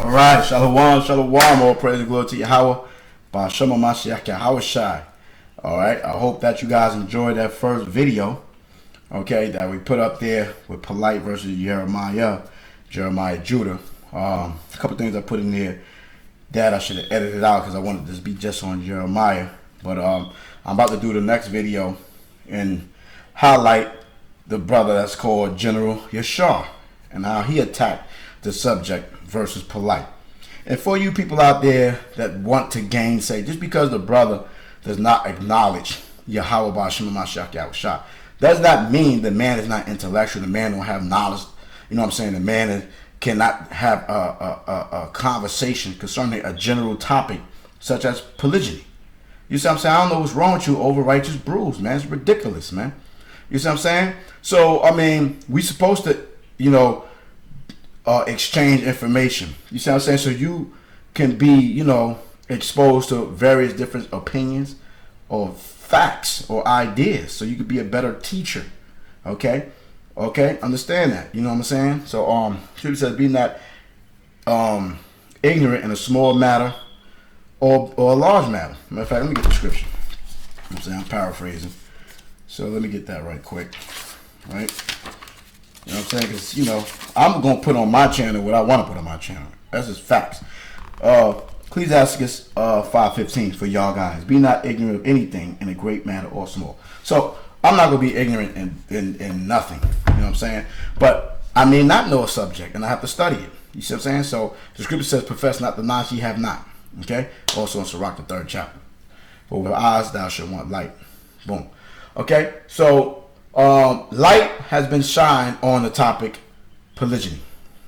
All right, shalom, shalom, all praise and glory to YAHAWAH. By MASHAYACH, YAHAWASHI. All right, I hope that you guys enjoyed that first video, okay, that we put up there with Polite versus Jeremiah Judah. A couple things I put in there that I should have edited out because I wanted this to be just on Jeremiah. But I'm about to do the next video and highlight the brother that's called General Yashar and how he attacked the subject versus Polite. And for you people out there that want to gainsay, just because the brother does not acknowledge YAHAWAH by MASHAYACH YAHAWASHI, does not mean the man is not intellectual, the man don't have knowledge. You know what I'm saying? The man cannot have a conversation concerning a general topic such as polygyny. You see what I'm saying? I don't know what's wrong with you over righteous brews, man. It's ridiculous, man. You see what I'm saying? So, I mean, we supposed to, you know, exchange information. You see what I'm saying? So you can be, you know, exposed to various different opinions or facts or ideas. So you could be a better teacher. Okay? Okay? Understand that. You know what I'm saying? So, Scripture says, be not ignorant in a small matter or a large matter. Matter of fact, let me get the scripture. I'm saying, I'm paraphrasing. So let me get that right quick. Right? You know what I'm saying? Because, you know, I'm going to put on my channel what I want to put on my channel. That's just facts. Ecclesiastes 5:15 for y'all guys. Be not ignorant of anything in a great matter or small. So I'm not going to be ignorant in nothing. You know what I'm saying? But I may not know a subject and I have to study it. You see what I'm saying? So the scripture says, profess not the knowledge ye have not. Okay? Also in Sirach, the 3rd chapter. For with eyes thou shalt want light. Boom. Okay? So light has been shined on the topic polygyny.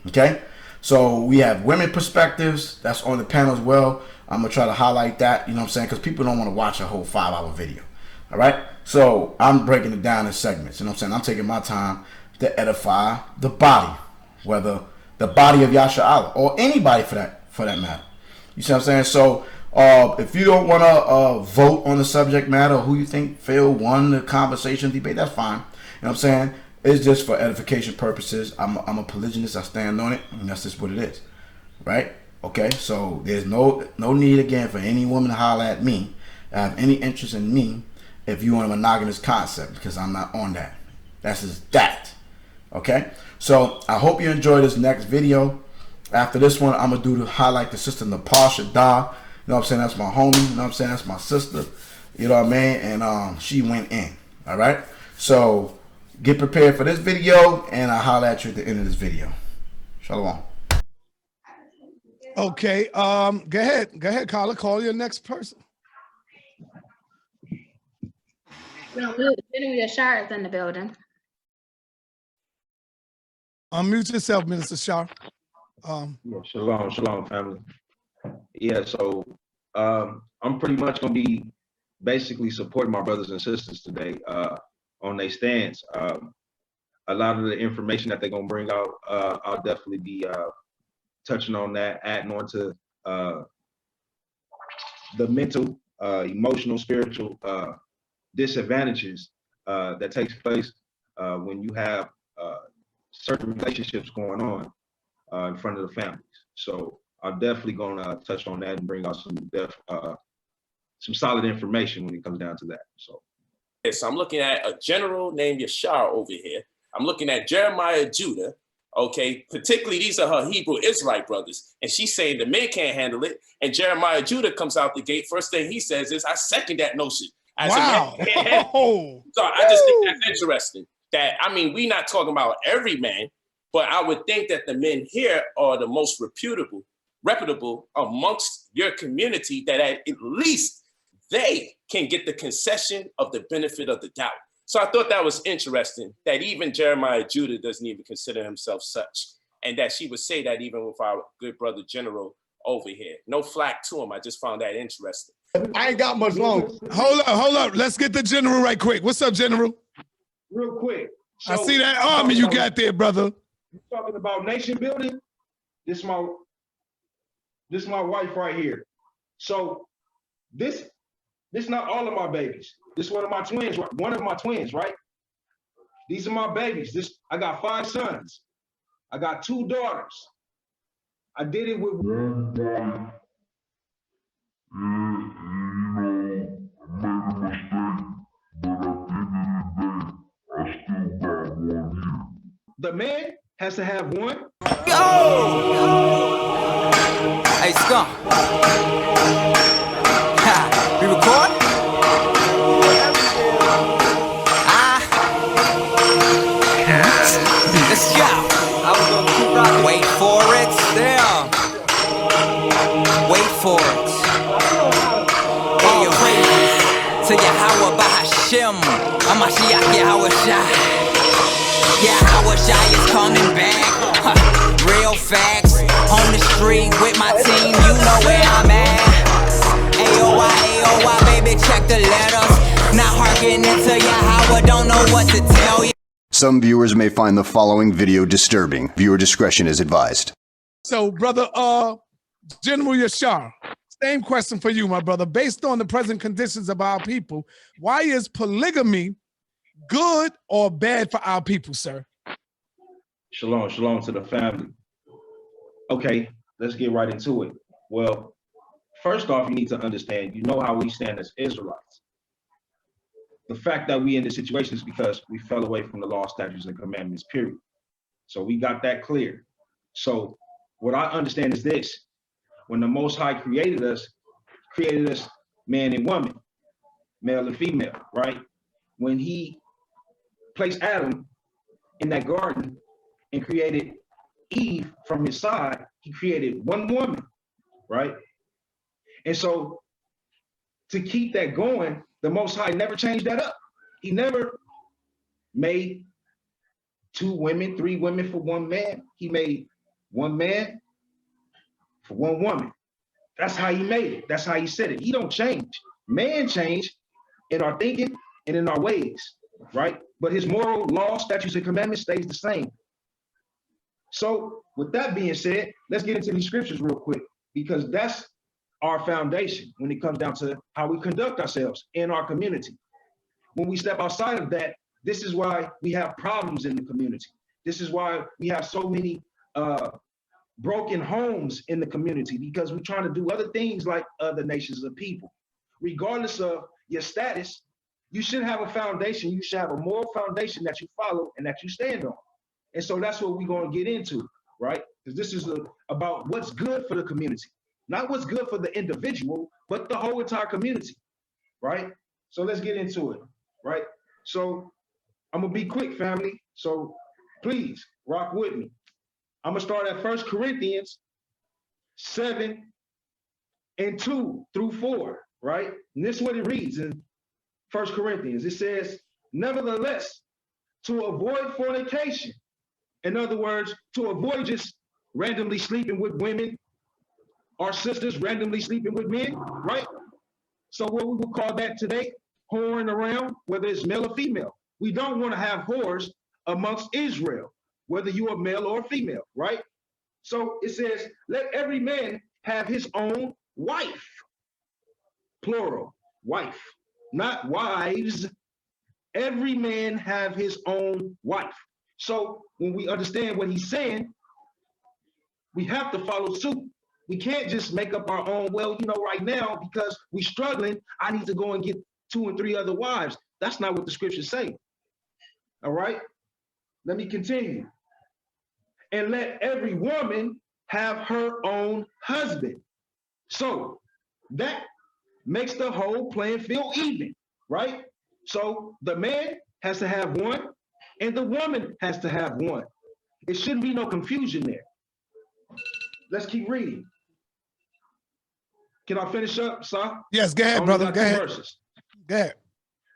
Okay, so we have women perspectives that's on the panel as well. I'm gonna try to highlight that, you know what I'm saying, because people don't want to watch a whole 5-hour video. All right, so I'm breaking it down in segments. You know what I'm saying? I'm taking my time to edify the body, whether the body of Yashar or anybody for that matter. You see what I'm saying? So if you don't want to vote on the subject matter or who you think won the conversation debate, that's fine. You know what I'm saying? It's just for edification purposes. I'm a polygynist. I stand on it, and that's just what it is, right? Okay, so there's no need again for any woman to holler at me, have any interest in me, if you want a monogamous concept, because I'm not on that. That's just that. Okay, so I hope you enjoy this next video. After this one, I'm gonna highlight the sister Nepal Shada. You know what I'm saying? That's my homie. You know what I'm saying? That's my sister. You know what I mean? And she went in. All right. So get prepared for this video, and I'll holler at you at the end of this video. Shalom. Okay. Go ahead, Carla. Call your next person. Yashar is in the building. Unmute yourself, Minister Shar. Yeah, shalom, family. Yeah, so I'm pretty much gonna be basically supporting my brothers and sisters today on their stance. A lot of the information that they're gonna bring out, I'll definitely be touching on that, adding on to the mental, emotional, spiritual disadvantages that takes place when you have certain relationships going on in front of the families. So I'm definitely gonna touch on that and bring out some solid information when it comes down to that. So I'm looking at a general named Yashar over here. I'm looking at Jeremiah Judah. Okay, particularly these are her Hebrew Israelite brothers, and she's saying the men can't handle it. And Jeremiah Judah comes out the gate. First thing he says is, "I second that notion." As wow. A man can't handle it. So I just think that's interesting. That I mean, we're not talking about every man, but I would think that the men here are the most reputable amongst your community. That at least they can get the concession of the benefit of the doubt. So I thought that was interesting that even Jeremiah Judah doesn't even consider himself such. And that she would say that even with our good brother General over here. No flack to him. I just found that interesting. I ain't got much longer. Hold up. Let's get the General right quick. What's up, General? real quick. So, I see that army you got there, brother. You talking about nation building? This my wife right here. So this not all of my babies. This one of my twins, right? These are my babies. I got 5 sons. I got 2 daughters. I did it with one wife. I made a mistake, but at the end of the day, I still got one here. the man has to have one. Hey, Skunk. Ha, we record? Let's go. Wait for it. Damn. Wait for it. Hey, yo, to YAHAWASHI. MASHAYACH, YAHAWASHI. YAHAWASHI is coming back. Real facts. On the street with my team, you know where I'm at. AOY, baby, check the letters. Not hearkening to YAHAWAH, don't know what to tell you. Some viewers may find the following video disturbing. Viewer discretion is advised. So, brother, General Yashar, same question for you, my brother. Based on the present conditions of our people, why is polygamy good or bad for our people, sir? Shalom, shalom to the family. Okay, let's get right into it. Well, first off, you need to understand, you know how we stand as Israelites. The fact that we in this situation is because we fell away from the law, statutes, and commandments, period. So we got that clear. So what I understand is this: when the Most High created us man and woman, male and female, right? When he placed Adam in that garden and created Eve from his side, he created one woman, right? And so to keep that going, the Most High never changed that up. He never made 2 women, 3 women for one man. He made one man for one woman. That's how he made it. That's how he said it. He don't change. Man change in our thinking and in our ways, right? But his moral law, statutes, and commandments stays the same. So with that being said, let's get into these scriptures real quick, because that's our foundation when it comes down to how we conduct ourselves in our community. When we step outside of that, this is why we have problems in the community. This is why we have so many broken homes in the community, because we're trying to do other things like other nations of people. Regardless of your status, you should have a foundation. You should have a moral foundation that you follow and that you stand on. And so that's what we're going to get into, right? Because this is about what's good for the community, not what's good for the individual, but the whole entire community, right? So let's get into it, right? So I'm going to be quick, family. So please rock with me. I'm going to start at 1 Corinthians 7:2-4, right? And this is what it reads in 1 Corinthians. It says, nevertheless, to avoid fornication, in other words, to avoid just randomly sleeping with women, our sisters randomly sleeping with men, right? So what we would call that today, whoring around, whether it's male or female. We don't want to have whores amongst Israel, whether you are male or female, right? So it says, let every man have his own wife, plural, wife, not wives. Every man have his own wife. So when we understand what he's saying, we have to follow suit. We can't just make up our own, well, you know, right now, because we're struggling, I need to go and get 2 and 3 other wives. That's not what the scriptures say. All right, let me continue. And let every woman have her own husband. So that makes the whole playing field even, right? So the man has to have one and the woman has to have one. It shouldn't be no confusion there. Let's keep reading. Can I finish up, sir? Yes, go ahead, brother. Go ahead. Verses. Go ahead.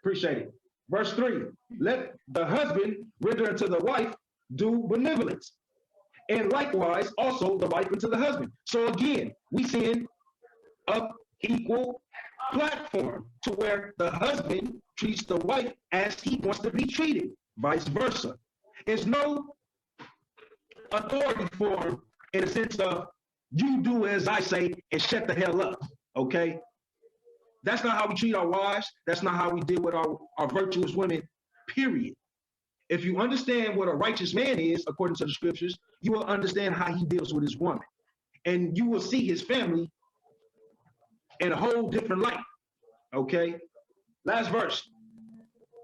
Appreciate it. Verse 3, let the husband render unto the wife due benevolence, and likewise also the wife unto the husband. So again, we seeing an equal platform to where the husband treats the wife as he wants to be treated, vice versa. There's no authority for him in the sense of you do as I say and shut the hell up, okay? That's not how we treat our wives. That's not how we deal with our virtuous women, period. If you understand what a righteous man is, according to the scriptures, you will understand how he deals with his woman. and you will see his family in a whole different light. Okay, last verse.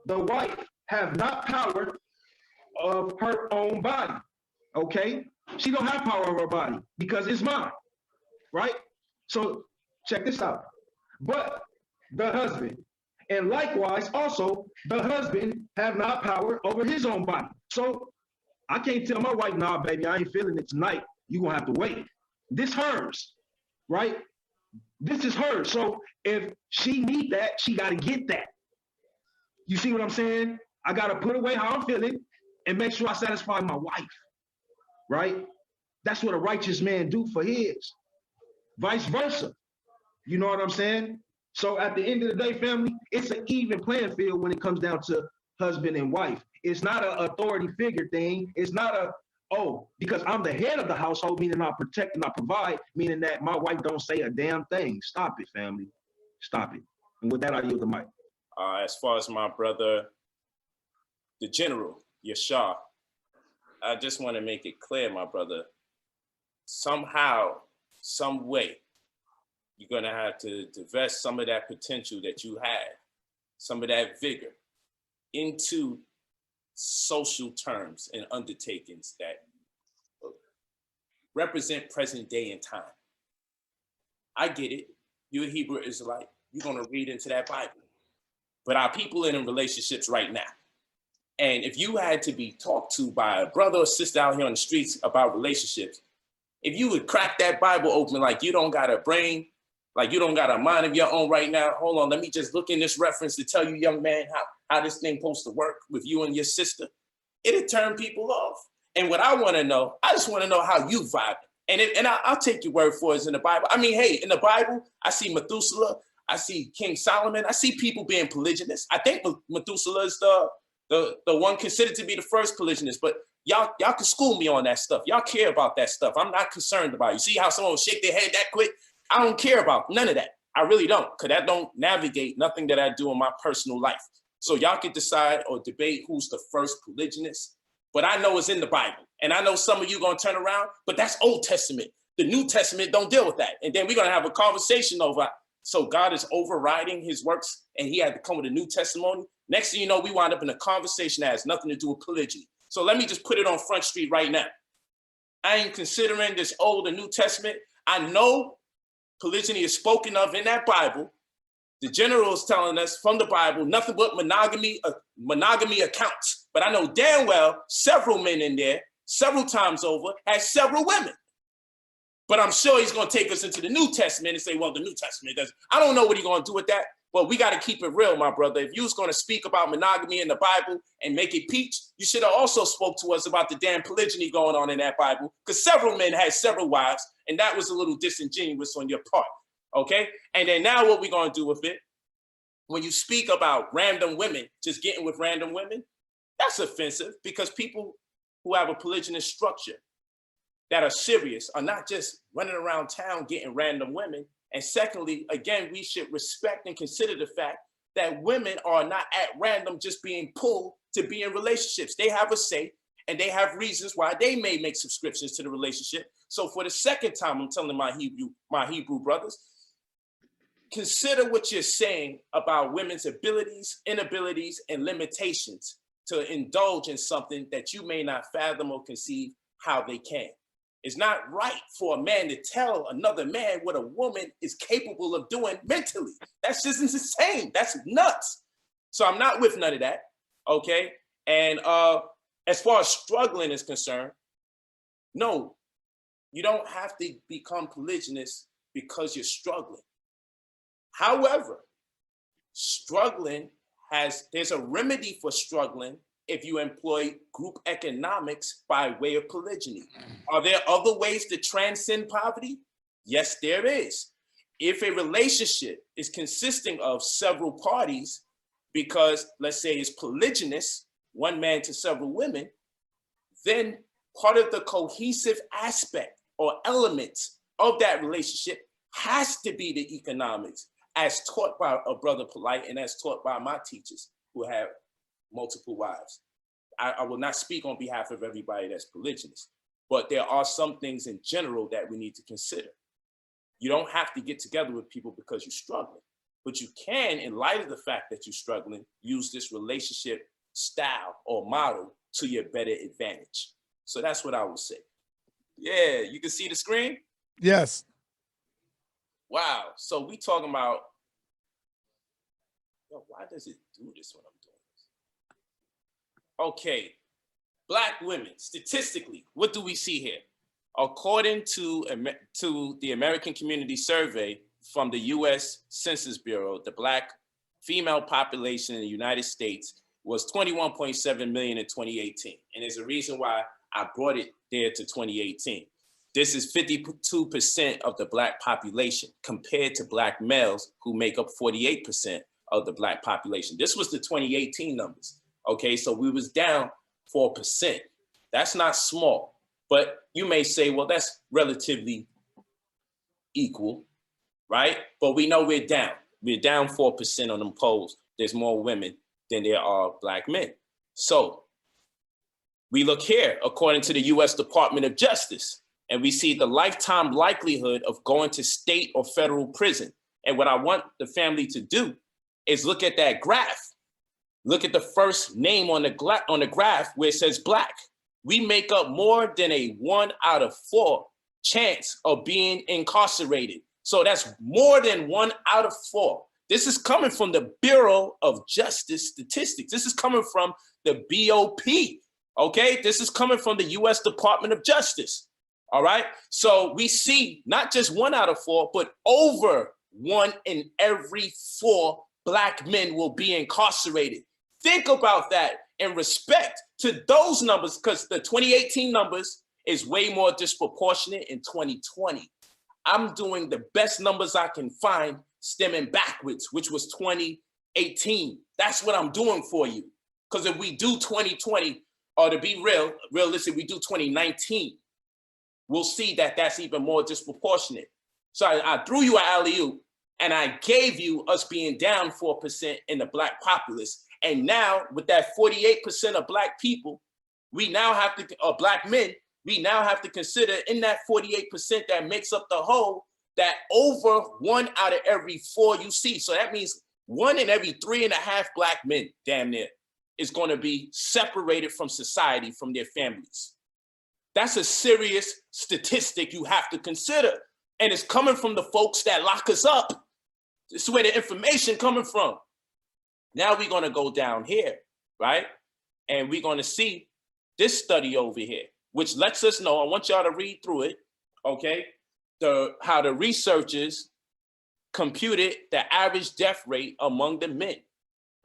The wife have not power of her own body. Okay, she don't have power over her body because it's mine, right? So check this out. But the husband, and likewise also the husband have not power over his own body. So I can't tell my wife, nah, baby, I ain't feeling it tonight. You gonna have to wait. This hers, right? This is hers. So if she need that, she gotta get that. You see what I'm saying? I gotta put away how I'm feeling and make sure I satisfy my wife, right? That's what a righteous man do for his. Vice versa. You know what I'm saying? So at the end of the day, family, it's an even playing field when it comes down to husband and wife. It's not an authority figure thing. It's not a, oh, because I'm the head of the household, meaning I protect and I provide, meaning that my wife don't say a damn thing. Stop it, family. Stop it. And with that, I yield the mic. As far as my brother, the general, Yashar, I just want to make it clear, my brother, somehow, some way, you're going to have to divest some of that potential that you had, some of that vigor, into social terms and undertakings that represent present day and time. I get it. You're a Hebrew Israelite. You're going to read into that Bible. But our people are in relationships right now. And if you had to be talked to by a brother or sister out here on the streets about relationships, if you would crack that Bible open like you don't got a brain, like you don't got a mind of your own right now, hold on, let me just look in this reference to tell you, young man, how this thing supposed to work with you and your sister, it'll turn people off. And what I want to know, I just want to know how you vibe. And I'll take your word for it, it's in the Bible. I mean, hey, in the Bible, I see Methuselah, I see King Solomon, I see people being polygynous. I think Methuselah is the one considered to be the first polygynist, but y'all can school me on that stuff. Y'all care about that stuff. I'm not concerned about it. You see how someone will shake their head that quick? I don't care about none of that. I really don't, because that don't navigate nothing that I do in my personal life. So y'all can decide or debate who's the first polygynist, but I know it's in the Bible. And I know some of you gonna turn around, but that's Old Testament. The New Testament don't deal with that. And then we're gonna have a conversation over, so God is overriding his works and he had to come with a new testimony. Next thing you know, we wind up in a conversation that has nothing to do with polygyny. So let me just put it on Front Street right now. I ain't considering this Old and New Testament. I know polygyny is spoken of in that Bible. The general is telling us from the Bible, nothing but monogamy accounts. But I know damn well several men in there, several times over, had several women. But I'm sure he's going to take us into the New Testament and say, well, the New Testament doesn't. I don't know what he's going to do with that, but we got to keep it real, my brother. If you was going to speak about monogamy in the Bible and make it peach, you should have also spoke to us about the damn polygyny going on in that Bible, because several men had several wives, and that was a little disingenuous on your part, okay? And then now what we going to do with it, when you speak about random women, just getting with random women, that's offensive, because people who have a polygynous structure that are serious are not just running around town getting random women. And secondly, again, we should respect and consider the fact that women are not at random just being pulled to be in relationships. They have a say and they have reasons why they may make subscriptions to the relationship. So for the second time, I'm telling my Hebrew brothers, consider what you're saying about women's abilities, inabilities, and limitations to indulge in something that you may not fathom or conceive how they can. It's not right for a man to tell another man what a woman is capable of doing mentally. That's just insane. That's nuts. So I'm not with none of that, okay? And as far as struggling is concerned, no, you don't have to become polygynous because you're struggling. However, struggling there's a remedy for struggling if you employ group economics by way of polygyny. Are there other ways to transcend poverty? Yes, there is. If a relationship is consisting of several parties, because let's say it's polygynous, one man to several women, then part of the cohesive aspect or elements of that relationship has to be the economics, as taught by a brother Polite and as taught by my teachers who have multiple wives. I will not speak on behalf of everybody that's polygynous, but there are some things in general that we need to consider. You don't have to get together with people because you're struggling, but you can, in light of the fact that you're struggling, use this relationship style or model to your better advantage. So that's what I would say. Yeah, you can see the screen? Yes. Wow, so we talking about, yo, why does it do this when I'm doing this? Okay, Black women, statistically, what do we see here? According to the American Community Survey from the US Census Bureau, the Black female population in the United States was 21.7 million in 2018. And there's a reason why I brought it there to 2018. This is 52% of the Black population compared to Black males who make up 48% of the Black population. This was the 2018 numbers. Okay, so we was down 4%. That's not small, but you may say, well, that's relatively equal, right? But we know we're down. We're down 4% on them polls. There's more women than there are Black men. So we look here, according to the US Department of Justice, and we see the lifetime likelihood of going to state or federal prison. And what I want the family to do is look at that graph. Look at the first name on the graph where it says Black. We make up more than a 1 out of 4 chance of being incarcerated. So that's more than 1 out of 4. This is coming from the Bureau of Justice Statistics. This is coming from the BOP, okay? This is coming from the US Department of Justice, all right? So we see not just 1 out of 4, but over 1 in every 4 Black men will be incarcerated. Think about that in respect to those numbers, because the 2018 numbers is way more disproportionate in 2020. I'm doing the best numbers I can find stemming backwards, which was 2018. That's what I'm doing for you. Because if we do 2020, or to be realistic, we do 2019, we'll see that that's even more disproportionate. So I threw you an alley-oop, and I gave you us being down 4% in the Black populace. And now with that 48% of Black people, we now have to, Black men, we now have to consider in that 48% that makes up the whole, that over 1 out of every 4 you see. So that means 1 in every 3.5 Black men, damn near, is going to be separated from society, from their families. That's a serious statistic you have to consider. And it's coming from the folks that lock us up. This is where the information coming from. Now we're going to go down here, right? And we're going to see this study over here, which lets us know, I want y'all to read through it, okay? How the researchers computed the average death rate among the men,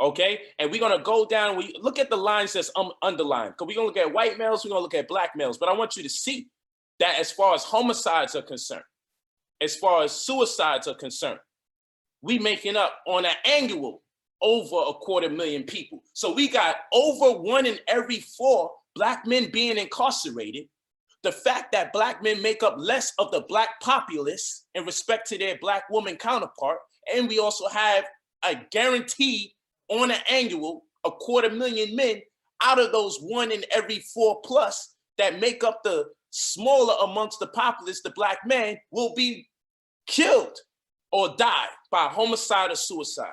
okay? And we're going to go down, we look at the lines that's underlined, because we're going to look at white males, we're going to look at Black males, but I want you to see that as far as homicides are concerned, as far as suicides are concerned, we making up on an annual over 250,000 people. So we got over 1 in every 4 Black men being incarcerated. The fact that Black men make up less of the Black populace in respect to their Black woman counterpart. And we also have a guaranteed on an annual 250,000 men out of those 1 in every 4 plus that make up the smaller amongst the populace, the Black man will be killed or die by homicide or suicide.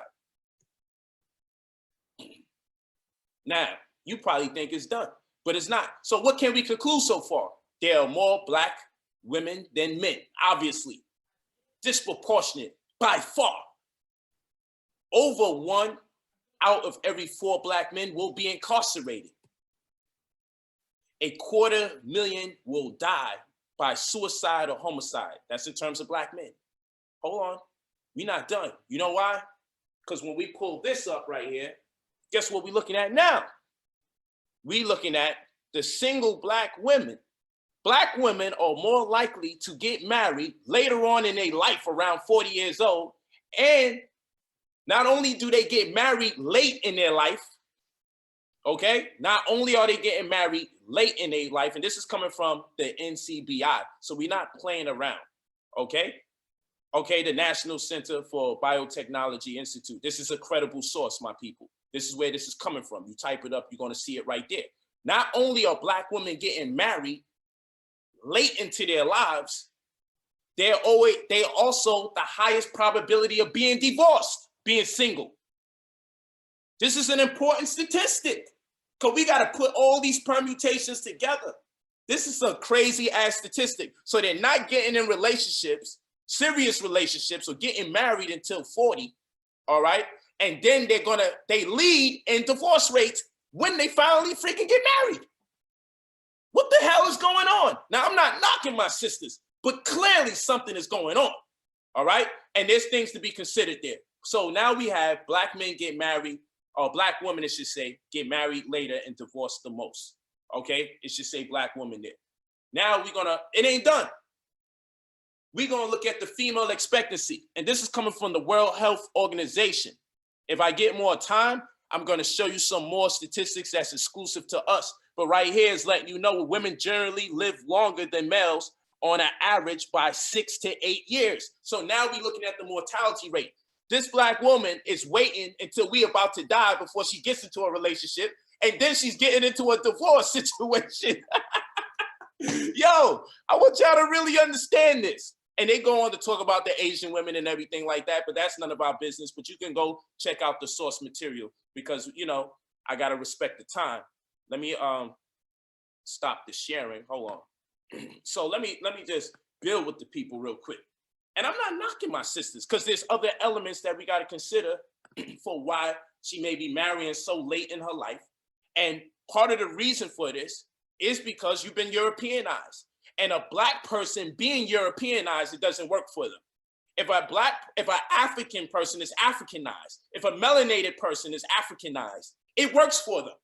Now, you probably think it's done, but it's not. So what can we conclude so far? There are more Black women than men, obviously. Disproportionate by far. Over 1 out of every 4 Black men will be incarcerated. 250,000 will die by suicide or homicide. That's in terms of Black men. Hold on, we're not done. You know why? Because when we pull this up right here, guess what we're looking at now? We're looking at the single Black women. Black women are more likely to get married later on in their life, around 40 years old. And not only do they get married late in their life, okay? Not only are they getting married late in their life, and this is coming from the NCBI, so we're not playing around, okay? Okay, the National Center for Biotechnology Institute. This is a credible source, my people. This is where this is coming from. You type it up, you're gonna see it right there. Not only are Black women getting married late into their lives, they also the highest probability of being divorced, being single. This is an important statistic because we got to put all these permutations together. This is a crazy ass statistic. So they're not getting in relationships, serious relationships, or getting married until 40, all right? And then they lead in divorce rates when they finally freaking get married. What the hell is going on? Now, I'm not knocking my sisters, but clearly something is going on, all right? And there's things to be considered there. So now we have black men get married, or black women, it should say, get married later and divorced the most, okay? It should say black women there. Now it ain't done. We're gonna look at the female expectancy, and this is coming from the World Health Organization. If I get more time, I'm gonna show you some more statistics that's exclusive to us. But right here is letting you know women generally live longer than males on an average by 6 to 8 years. So now we're looking at the mortality rate. This black woman is waiting until we about to die before she gets into a relationship, and then she's getting into a divorce situation. Yo, I want y'all to really understand this. And they go on to talk about the Asian women and everything like that, but that's none of our business. But you can go check out the source material because, you know, I got to respect the time. Let me stop the sharing. Hold on. So let me just build with the people real quick. And I'm not knocking my sisters because there's other elements that we got to consider for why she may be marrying so late in her life. And part of the reason for this is because you've been Europeanized. And a black person being Europeanized, it doesn't work for them. If an African person is Africanized, if a melanated person is Africanized, it works for them.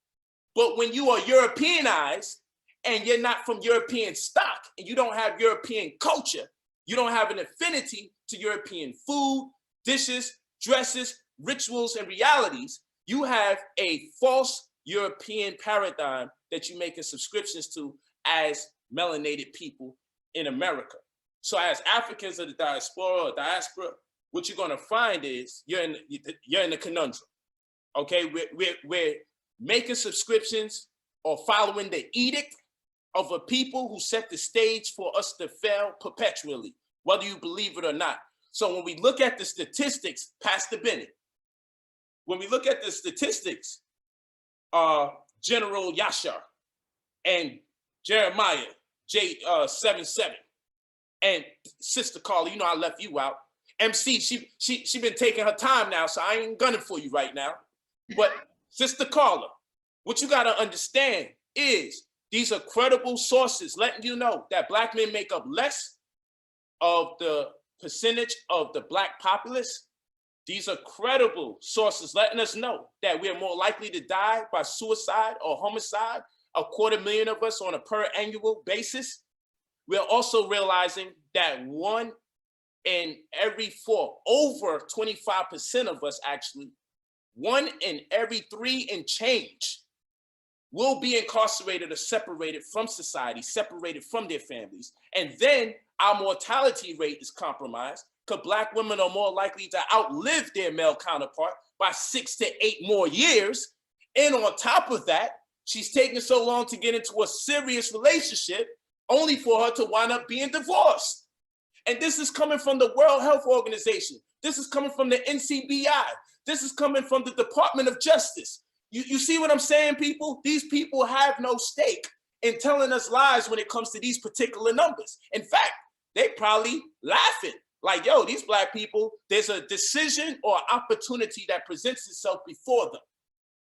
But when you are Europeanized and you're not from European stock and you don't have European culture, you don't have an affinity to European food, dishes, dresses, rituals, and realities, you have a false European paradigm that you're making subscriptions to as melanated people in America. So as Africans of the diaspora, what you're gonna find is you're in the conundrum, okay? We're making subscriptions or following the edict of a people who set the stage for us to fail perpetually, whether you believe it or not. So when we look at the statistics, Pastor Bennett, when we look at the statistics, General Yashar and Jeremiah, J77, and Sister Carla, you know I left you out. MC, she been taking her time now, so I ain't gunning for you right now. But Sister Carla, what you gotta understand is these are credible sources letting you know that black men make up less of the percentage of the black populace. These are credible sources letting us know that we are more likely to die by suicide or homicide, 250,000 of us on a per annual basis. We're also realizing that 1 in every 4, over 25% of us actually, 1 in every 3 and change will be incarcerated or separated from society, separated from their families. And then our mortality rate is compromised because black women are more likely to outlive their male counterpart by 6 to 8 more years. And on top of that, she's taking so long to get into a serious relationship only for her to wind up being divorced. And this is coming from the World Health Organization. This is coming from the NCBI. This is coming from the Department of Justice. You see what I'm saying, people? These people have no stake in telling us lies when it comes to these particular numbers. In fact, they probably laughing like, yo, these black people, there's a decision or opportunity that presents itself before them.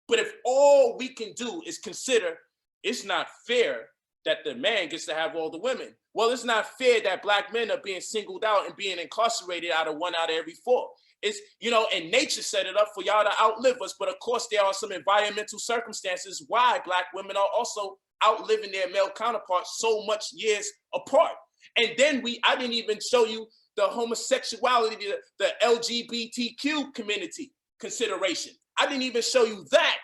But if all we can do is consider it's not fair that the man gets to have all the women. Well, it's not fair that black men are being singled out and being incarcerated out of 1 out of every 4. It's, you know, and nature set it up for y'all to outlive us. But of course, there are some environmental circumstances why black women are also outliving their male counterparts so much years apart. And then I didn't even show you the homosexuality, the LGBTQ community consideration. I didn't even show you that.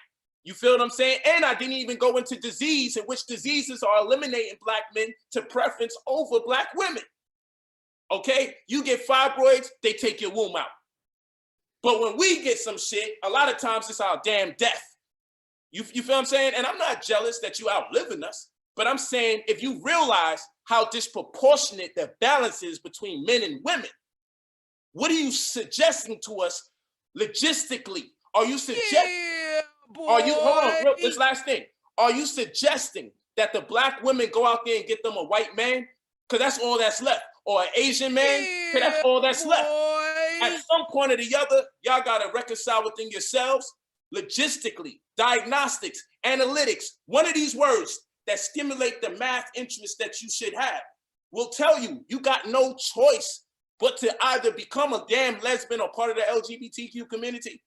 You feel what I'm saying? And I didn't even go into disease and which diseases are eliminating black men to preference over black women. Okay? You get fibroids, they take your womb out. But when we get some shit, a lot of times it's our damn death. You feel what I'm saying? And I'm not jealous that you outliving us. But I'm saying if you realize how disproportionate the balance is between men and women, what are you suggesting to us logistically? Are you suggesting, hold on, this last thing. Are you suggesting that the black women go out there and get them a white man? Because that's all that's left. Or an Asian man? Because that's all that's left. At some point or the other, y'all got to reconcile within yourselves, logistically, diagnostics, analytics. One of these words that stimulate the math interest that you should have will tell you you got no choice but to either become a damn lesbian or part of the LGBTQ community,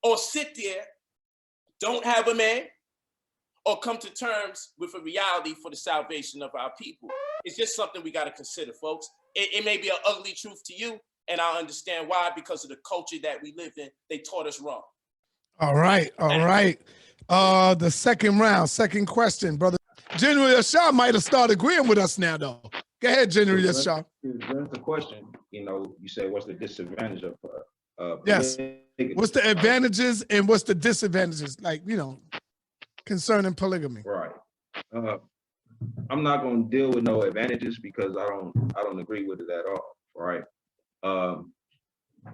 or sit there, don't have a man, or come to terms with a reality for the salvation of our people. It's just something we got to consider, folks. It may be an ugly truth to you, and I understand why, because of the culture that we live in. They taught us wrong. All right, all right. The second round, second question, brother. General Yashar might have started agreeing with us now, though. Go ahead, General Yashar. That's the question. You know, you say what's the disadvantage of yes. What's the advantages and what's the disadvantages? Like, you know, concerning polygamy. Right. I'm not going to deal with no advantages because I don't agree with it at all. Right.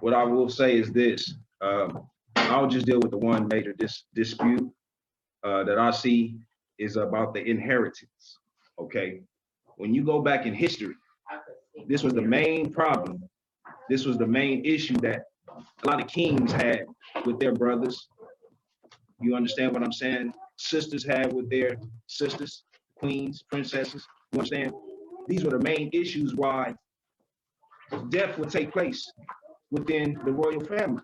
What I will say is this. I'll just deal with the one major dispute that I see is about the inheritance. Okay. When you go back in history, this was the main problem. This was the main issue that a lot of kings had with their brothers. You understand what I'm saying? Sisters had with their sisters, queens, princesses. You understand? These were the main issues why death would take place within the royal family,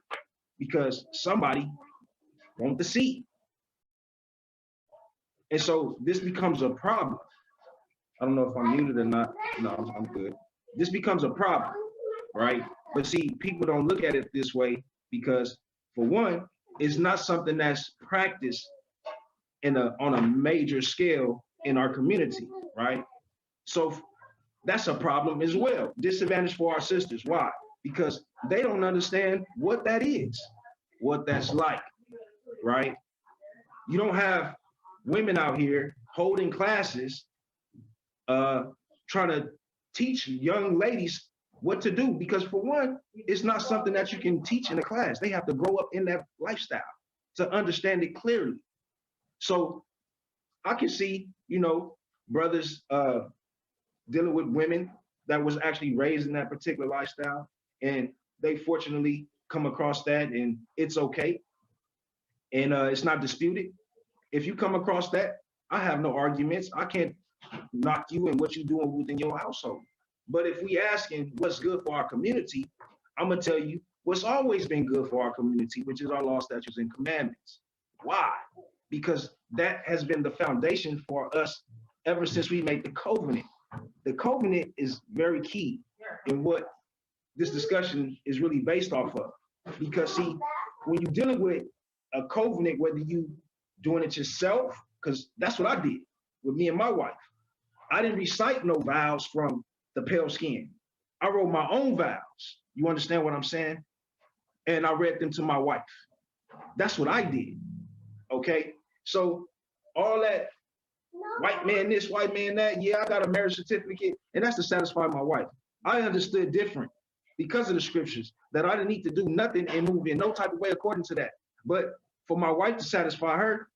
because somebody wanted to see. And so this becomes a problem. I don't know if I'm muted or not. No, I'm good. This becomes a problem, right? But see, people don't look at it this way because, for one, it's not something that's practiced on a major scale in our community, right? So that's a problem as well. Disadvantage for our sisters. Why? Because they don't understand what that is, what that's like, right? You don't have women out here holding classes, trying to teach young ladies what to do, because for one, it's not something that you can teach in a class. They have to grow up in that lifestyle to understand it clearly. So I can see, you know, brothers dealing with women that was actually raised in that particular lifestyle, and they fortunately come across that, and it's okay, and it's not disputed. If you come across that, I have no arguments. I can't knock you and what you're doing within your household. But if we asking what's good for our community, I'm gonna tell you what's always been good for our community, which is our law, statutes, and commandments. Why? Because that has been the foundation for us ever since we made the covenant. The covenant is very key in what this discussion is really based off of. Because see, when you're dealing with a covenant, whether you doing it yourself, because that's what I did with me and my wife. I didn't recite no vows from the pale skin. I wrote my own vows. You understand what I'm saying? And I read them to my wife. That's what I did. Okay. So all that white man this, white man that, yeah, I got a marriage certificate, and that's to satisfy my wife. I understood different because of the scriptures that I didn't need to do nothing and move in no type of way according to that. But for my wife to satisfy her,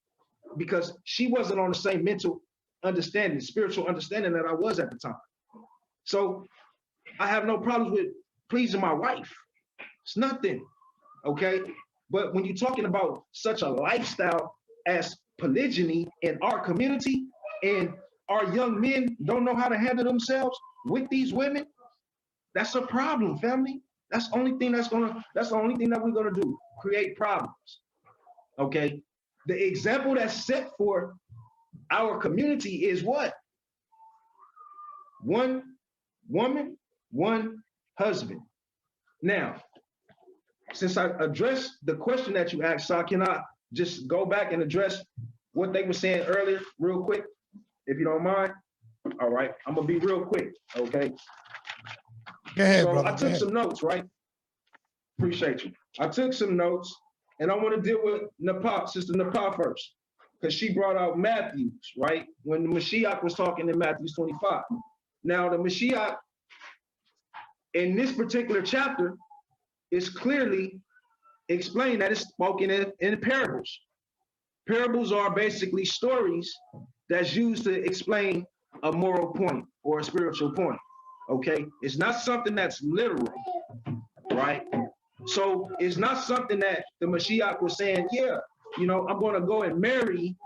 because she wasn't on the same mental understanding, spiritual understanding that I was at the time. So I have no problems with pleasing my wife. It's nothing, okay? But when you're talking about such a lifestyle as polygyny in our community, and our young men don't know how to handle themselves with these women, that's a problem, family. That's the only thing that we're gonna do, create problems, okay? The example that's set for our community is what? One woman, one husband. Now, since I addressed the question that you asked, so can I just go back and address what they were saying earlier real quick, if you don't mind? All right, I'm gonna be real quick, okay? Go ahead, so brother. I took some notes, right? Appreciate you. I took some notes, and I want to deal with Nepal, Sister Nepal first. because she brought out Matthews, right? When the Mashiach was talking in Matthew 25. Now, the Mashiach in this particular chapter is clearly explained that it's spoken in parables. Parables are basically stories that's used to explain a moral point or a spiritual point, okay? It's not something that's literal, right? So it's not something that the Mashiach was saying, yeah, you know, I'm gonna go and marry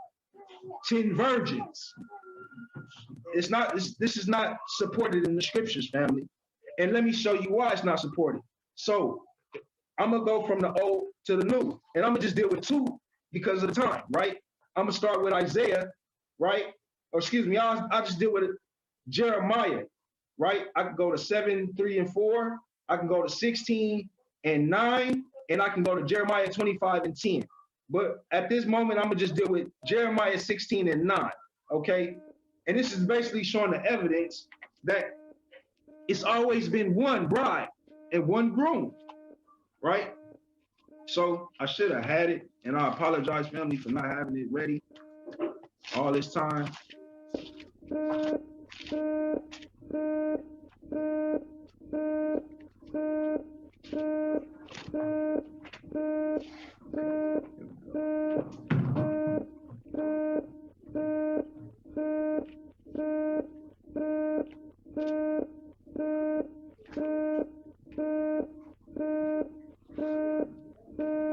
10 virgins. It's not, this is not supported in the scriptures, family. And let me show you why it's not supported. So I'm gonna go from the old to the new, and I'm gonna just deal with two because of the time, right? I'm gonna start with Isaiah, right? Or excuse me, I'll just deal with Jeremiah, right? I can go to 7, 3, and 4. I can go to 16 and 9, and I can go to Jeremiah 25 and 10. But at this moment, I'm gonna just deal with Jeremiah 16 and 9, okay? And this is basically showing the evidence that it's always been one bride and one groom, right? So I should have had it, and I apologize, family, for not having it ready all this time.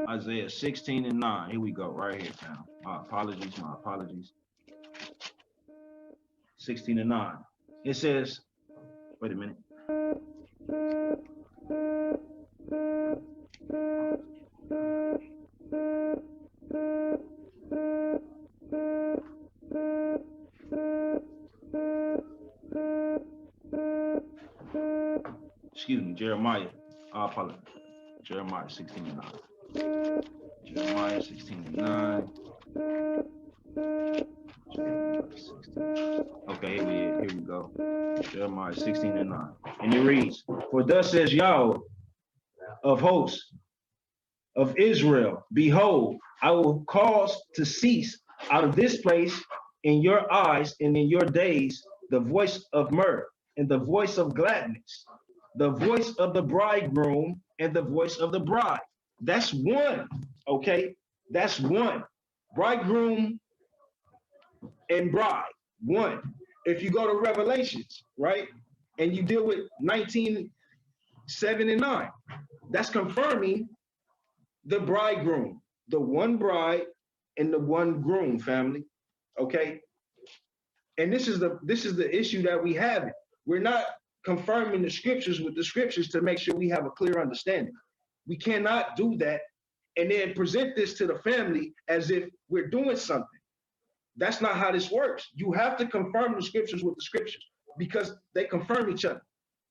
Isaiah 16 and 9. Here we go, right here, fam. My apologies. 16 and 9. It says, wait a minute. Excuse me, Jeremiah. I apologize. Jeremiah 16 and 9. Jeremiah 16 and 9. Okay, here we go. Jeremiah 16 and 9. And it reads, for thus says Yahweh of hosts of Israel, behold, I will cause to cease out of this place in your eyes and in your days the voice of mirth and the voice of gladness, the voice of the bridegroom and the voice of the bride. That's one, okay? That's one. Bridegroom and bride, one. If you go to Revelations, right, and you deal with 19, 7 and 9, that's confirming the bridegroom, the one bride and the one groom, family, okay? And this is the issue that we have. We're not confirming the scriptures with the scriptures to make sure we have a clear understanding. We cannot do that and then present this to the family as if we're doing something. That's not how this works. You have to confirm the scriptures with the scriptures because they confirm each other.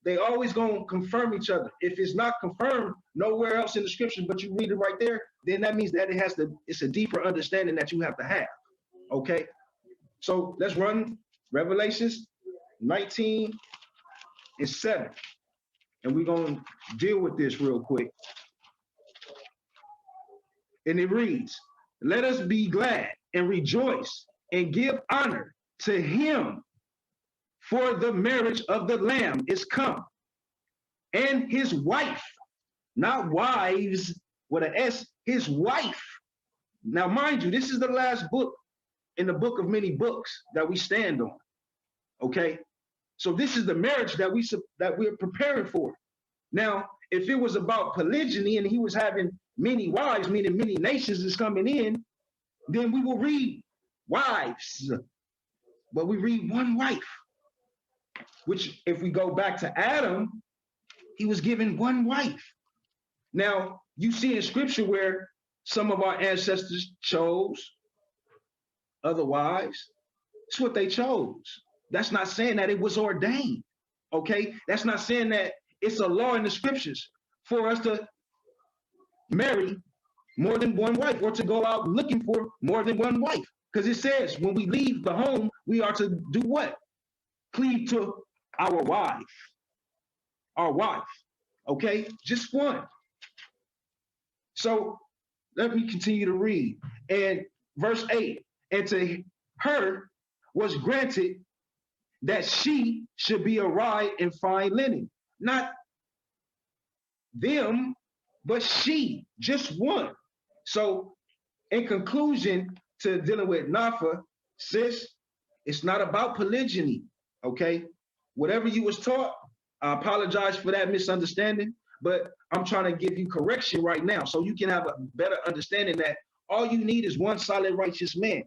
They always gonna confirm each other. If it's not confirmed nowhere else in the scriptures, but you read it right there, then that means that it's a deeper understanding that you have to have, okay? So let's run Revelations 19 and 7. And we're gonna deal with this real quick. And it reads, let us be glad and rejoice and give honor to him, for the marriage of the Lamb is come, and his wife, not wives with an S, his wife. Now, mind you, this is the last book in the book of many books that we stand on, okay? So this is the marriage that we're preparing for. Now, if it was about polygyny and he was having many wives, meaning many nations is coming in, then we will read wives, but we read one wife, which if we go back to Adam, he was given one wife. Now, you see in scripture where some of our ancestors chose other wives. It's what they chose. That's not saying that it was ordained, okay? That's not saying that it's a law in the scriptures for us to marry more than one wife or to go out looking for more than one wife. Because it says when we leave the home, we are to do what? Cleave to our wife, okay? Just one. So let me continue to read. And verse 8, And to her was granted that she should be arrayed in fine linen. Not them, but she, just one. So in conclusion to dealing with Nafa, sis, it's not about polygyny, okay? Whatever you was taught, I apologize for that misunderstanding, but I'm trying to give you correction right now so you can have a better understanding that all you need is one solid righteous man,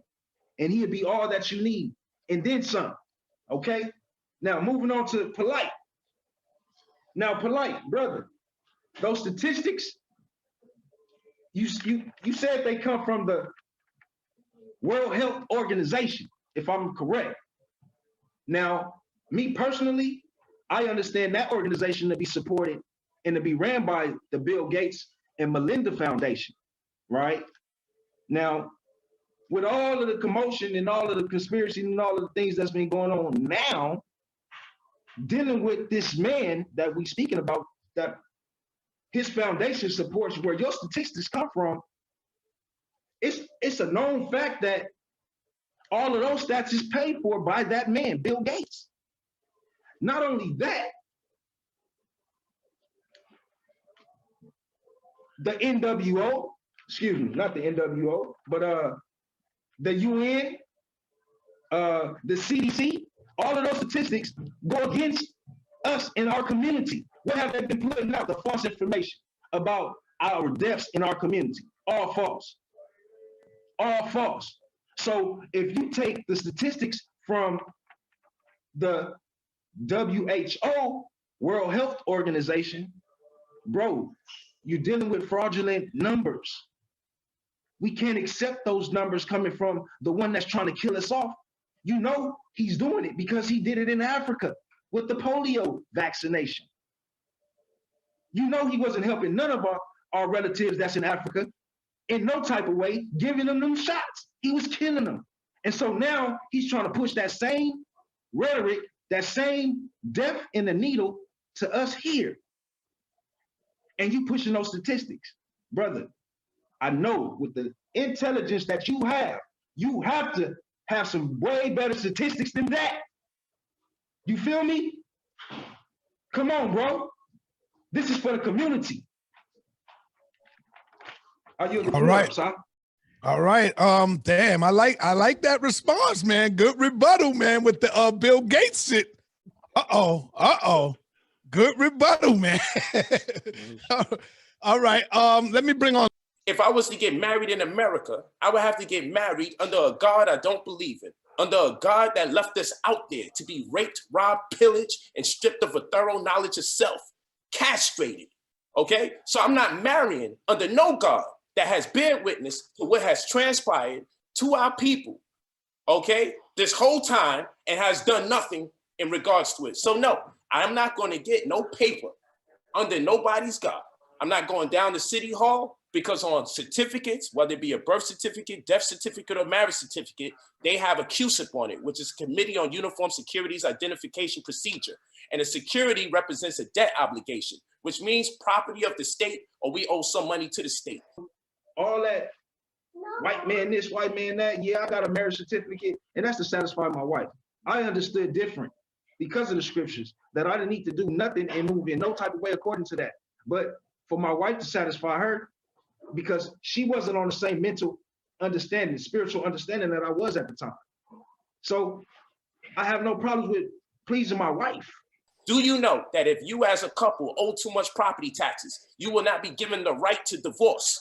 and he'll be all that you need, and then some, okay? Now, moving on to polite. Now, polite, brother, those statistics, you said they come from the World Health Organization, if I'm correct. Now, me personally, I understand that organization to be supported and to be ran by the Bill Gates and Melinda Foundation, right? Now, with all of the commotion and all of the conspiracy and all of the things that's been going on now, dealing with this man that we speaking about, that his foundation supports, where your statistics come from, it's a known fact that all of those stats is paid for by that man, Bill Gates. Not only that, the NWO, excuse me, not the NWO, but the UN, the CDC, all of those statistics go against us in our community. What have they been putting out? The false information about our deaths in our community. All false. All false. So if you take the statistics from the WHO, World Health Organization, bro, you're dealing with fraudulent numbers. We can't accept those numbers coming from the one that's trying to kill us off. You know he's doing it because he did it in Africa with the polio vaccination. You know he wasn't helping none of our relatives that's in Africa in no type of way, giving them shots. He was killing them. And so now he's trying to push that same rhetoric, that same death in the needle to us here. And you pushing those statistics. Brother, I know with the intelligence that you have to have some way better statistics than that. You feel me? Come on, bro. This is for the community. Are you all right? All right. Damn, I like that response, man. Good rebuttal, man, with the Bill Gates shit. Good rebuttal, man. All right. Let me bring on. If I was to get married in America, I would have to get married under a God I don't believe in, under a God that left us out there to be raped, robbed, pillaged, and stripped of a thorough knowledge of self, castrated, okay? So I'm not marrying under no God that has bear witness to what has transpired to our people, okay, this whole time, and has done nothing in regards to it. So no, I'm not going to get no paper under nobody's God. I'm not going down to City Hall, because on certificates, whether it be a birth certificate, death certificate, or marriage certificate, they have a QSIP on it, which is Committee on Uniform Securities Identification Procedure. And a security represents a debt obligation, which means property of the state, or we owe some money to the state. All that white man this, white man that, yeah, I got a marriage certificate, and that's to satisfy my wife. I understood different because of the scriptures that I didn't need to do nothing and move in no type of way according to that. But for my wife to satisfy her, because she wasn't on the same mental understanding, spiritual understanding that I was at the time. So I have no problems with pleasing my wife. Do you know that if you as a couple owe too much property taxes, you will not be given the right to divorce?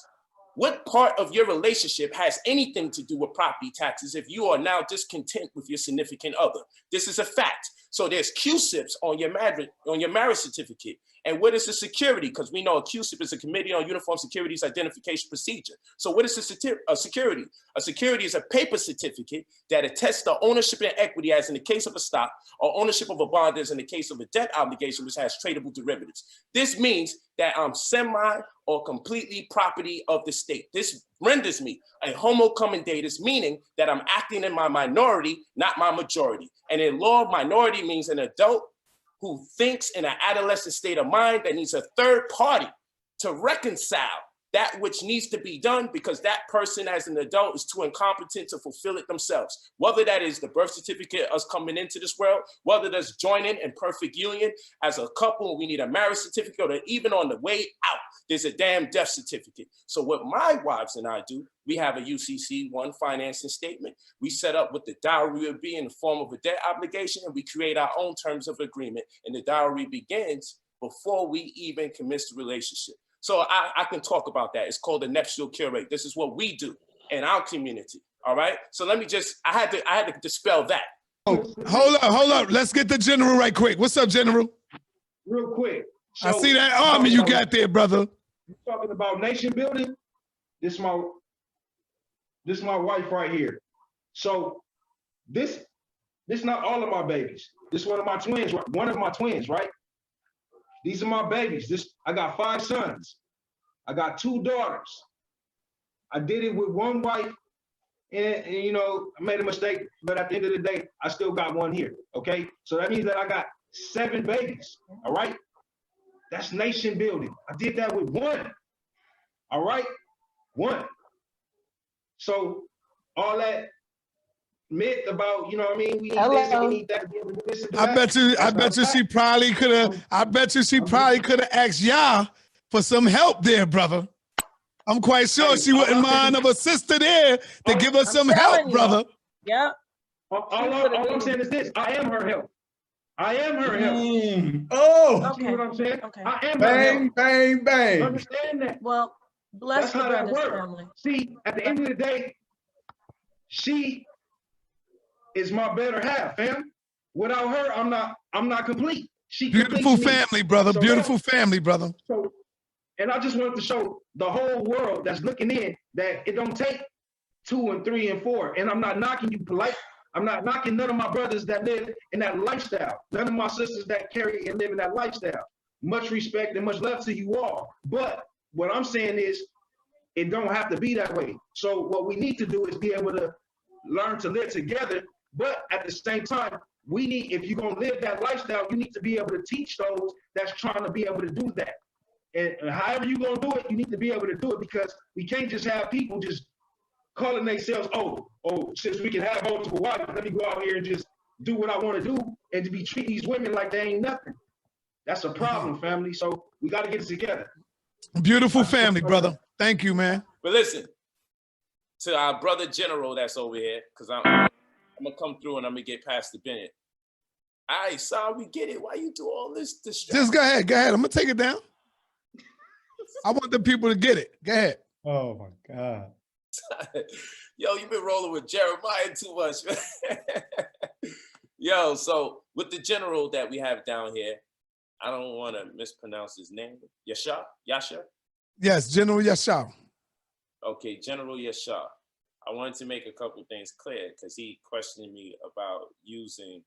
What part of your relationship has anything to do with property taxes if you are now discontent with your significant other? This is a fact. So there's QSIPs on your marriage certificate. And what is the security? Because we know a QSIP is a Committee on Uniform Securities Identification Procedure. So what is a security? A security is a paper certificate that attests to ownership and equity, as in the case of a stock, or ownership of a bond, as in the case of a debt obligation, which has tradable derivatives. This means that I'm semi or completely property of the state. This renders me a homo commendatus, meaning that I'm acting in my minority, not my majority. And in law, minority means an adult who thinks in an adolescent state of mind that needs a third party to reconcile that which needs to be done because that person as an adult is too incompetent to fulfill it themselves. Whether that is the birth certificate, us coming into this world, whether that's joining in perfect union as a couple, we need a marriage certificate, or even on the way out, there's a damn death certificate. So what my wives and I do, we have a UCC-1 financing statement. We set up what the dowry would be in the form of a debt obligation, and we create our own terms of agreement. And the dowry begins before we even commence the relationship. So I can talk about that. It's called the nuptial curate. This is what we do in our community. All right. So let me just, I had to dispel that. Oh, hold up. Let's get the general right quick. What's up, General? Real quick. So, I see that army you got there, brother. You're talking about nation building. This my wife right here. So this not all of my babies. This one of my twins, right? These are my babies. I got 5 sons. I got 2 daughters. I did it with one wife, and you know, I made a mistake, but at the end of the day, I still got one here, okay? So that means that I got 7 babies, all right? That's nation building. I did that with 1, all right? 1. So all that myth about, you know what I mean? We need this and we need that. This and that. I bet you she probably could have asked Yah for some help there, brother. I'm quite sure she wouldn't mind of a sister there to give us some help, brother. Yep. All I'm saying is this: I am her help. I am her help. Oh, See what I'm saying? Okay. I am her help. bang, bang. Understand that? Well, bless That's the how that brothers, works. family. See, at the end of the day, she is my better half, fam. Without her, I'm not complete. She Beautiful completes me. family, brother. So Beautiful family, brother. So, and I just wanted to show the whole world that's looking in that it don't take 2 and 3 and 4. And I'm not knocking you polite. I'm not knocking none of my brothers that live in that lifestyle. None of my sisters that carry and live in that lifestyle. Much respect and much love to you all. But what I'm saying is, it don't have to be that way. So what we need to do is be able to learn to live together. But at the same time, we need, if you're gonna live that lifestyle, you need to be able to teach those that's trying to be able to do that. And however you're gonna do it, you need to be able to do it, because we can't just have people just calling themselves, oh, since we can have multiple wives, let me go out here and just do what I want to do, and to be treating these women like they ain't nothing. That's a problem, family. So we got to get it together. Beautiful family, brother. Thank you, man. But listen, to our brother General that's over here, because I'm gonna come through and I'm gonna get past the Bennett. All right, son, we get it. Why you do all this distraction? Just go ahead. Go ahead. I'm gonna take it down. I want the people to get it. Go ahead. Oh my God. Yo, you've been rolling with Jeremiah too much, man. Yo, so with the general that we have down here, I don't want to mispronounce his name. Yashar? Yes, General Yashar. Okay, General Yashar. I wanted to make a couple things clear because he questioned me about using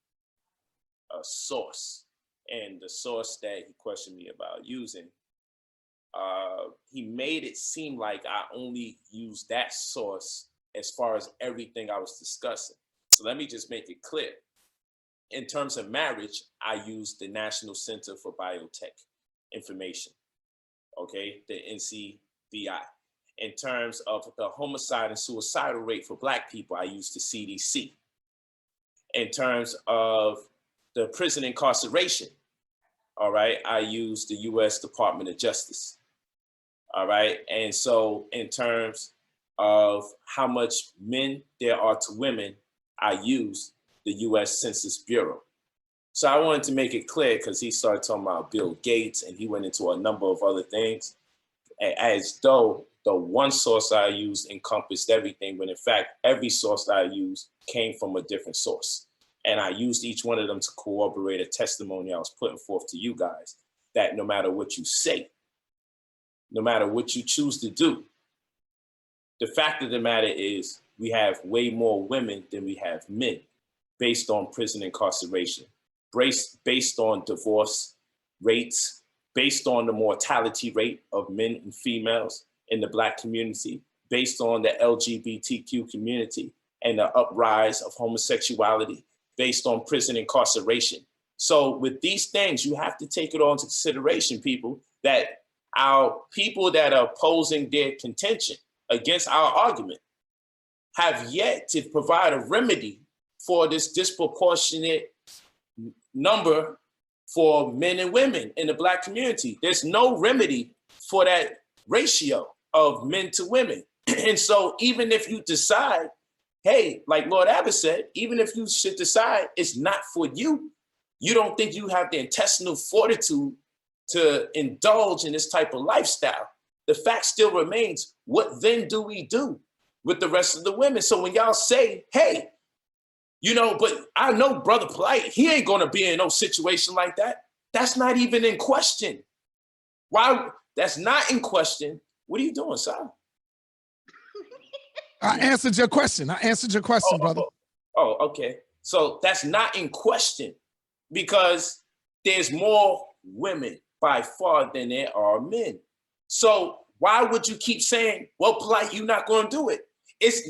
a source. And the source that he questioned me about using, he made it seem like I only used that source as far as everything I was discussing. So let me just make it clear. In terms of marriage, I use the National Center for Biotech Information, okay, the NCBI. In terms of the homicide and suicidal rate for Black people, I use the CDC. In terms of the prison incarceration, all right, I use the U.S. Department of Justice. All right. And so in terms of how much men there are to women, I use the U.S. Census Bureau. So I wanted to make it clear because he started talking about Bill Gates and he went into a number of other things as though the one source I used encompassed everything, when in fact, every source that I used came from a different source. And I used each one of them to corroborate a testimony I was putting forth to you guys, that no matter what you say, no matter what you choose to do, the fact of the matter is we have way more women than we have men based on prison incarceration, based on divorce rates, based on the mortality rate of men and females in the Black community, based on the LGBTQ community and the uprise of homosexuality, based on prison incarceration. So with these things, you have to take it all into consideration, people, that our people that are opposing their contention against our argument have yet to provide a remedy for this disproportionate number for men and women in the Black community. There's no remedy for that ratio of men to women. And so even if you decide, hey, like Lord Abbott said, even if you should decide it's not for you, you don't think you have the intestinal fortitude to indulge in this type of lifestyle, the fact still remains, what then do we do with the rest of the women? So when y'all say, hey, you know, but I know Brother Polite, he ain't gonna be in no situation like that. That's not even in question. Why? That's not in question. What are you doing, son? I answered your question. Brother. Okay. So that's not in question because there's more women by far than there are men. So why would you keep saying, well, Polite, you're not going to do it?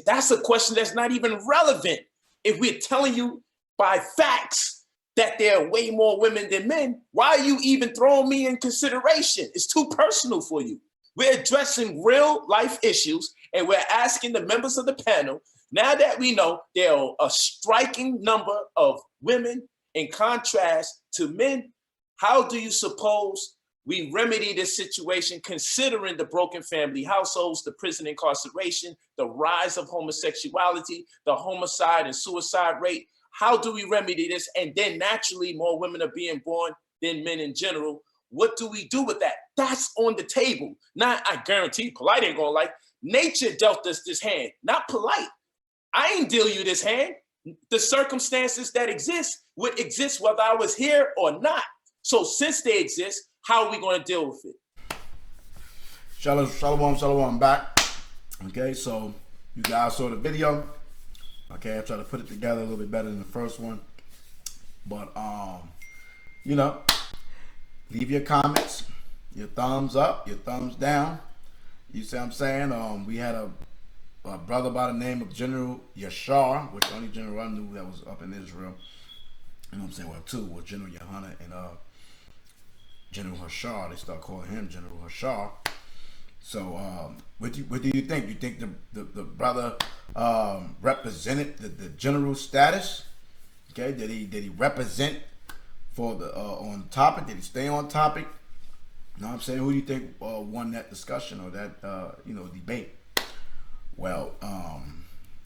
That's a question that's not even relevant. If we're telling you by facts that there are way more women than men, why are you even throwing me in consideration? It's too personal for you. We're addressing real life issues and we're asking the members of the panel, now that we know there are a striking number of women in contrast to men, how do you suppose we remedy this situation considering the broken family households, the prison incarceration, the rise of homosexuality, the homicide and suicide rate? How do we remedy this? And then naturally more women are being born than men in general. What do we do with that? That's on the table. Not, I guarantee Polite ain't gonna like. Nature dealt us this hand, not Polite. I ain't deal you this hand. The circumstances that exist would exist whether I was here or not. So since they exist, how are we going to deal with it? Shalom, back. Okay, so you guys saw the video. Okay, I tried to put it together a little bit better than the first one. But, you know, leave your comments, your thumbs up, your thumbs down. You see what I'm saying? We had a brother by the name of General Yashar, which the only general I knew that was up in Israel. You know what I'm saying? Well, two was General Yohanan and General Yashar. They start calling him General Yashar. So, what do you think? You think the brother represented the general status? Okay, did he represent for the on topic? Did he stay on topic? You know what I'm saying? Who do you think won that discussion or that debate? Well,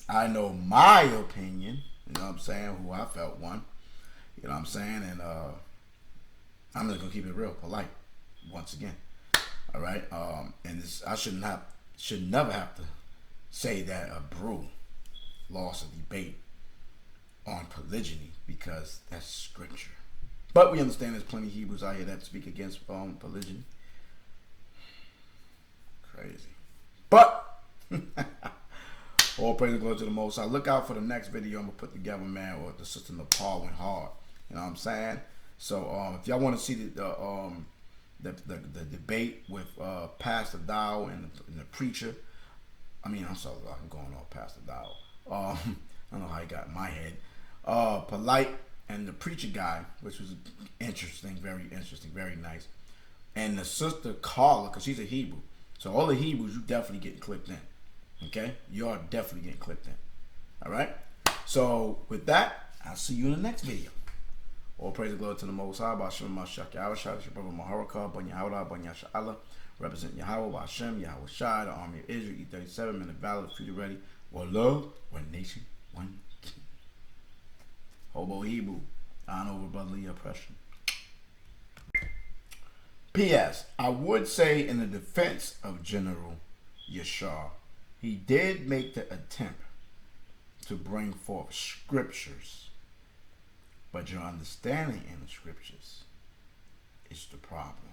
I know my opinion. You know what I'm saying? Who I felt won. You know what I'm saying? And I'm just gonna keep it real, Polite. Once again, all right. And this, I should never have to say that a brew lost a debate on polygyny because that's scripture. But we understand there's plenty of Hebrews out here that speak against polygyny. Crazy. But all praise and glory to the Most High. Look out for the next video I'm gonna put together, man, or the sister Nepal went hard. You know what I'm saying? So if y'all want to see the debate with Pastor Dow and the preacher, I'm going off Pastor Dow. I don't know how he got in my head. Polite and the preacher guy, which was interesting, very nice. And the sister Carla, because she's a Hebrew. So all the Hebrews, you definitely getting clipped in. Okay? You are definitely getting clipped in. All right? So with that, I'll see you in the next video. All praise and glory to the Most High. MASHAYACH. That's your brother Maharakah. YAHAWAH. Represent YAHAWAH. YAHAWASHI. The army of Israel. E37. Men of valor. The future ready. One love. One nation. One king. Hobo Hebrew. Honor over brotherly oppression. P.S. I would say in the defense of General Yashar, he did make the attempt to bring forth scriptures, but your understanding in the scriptures is the problem.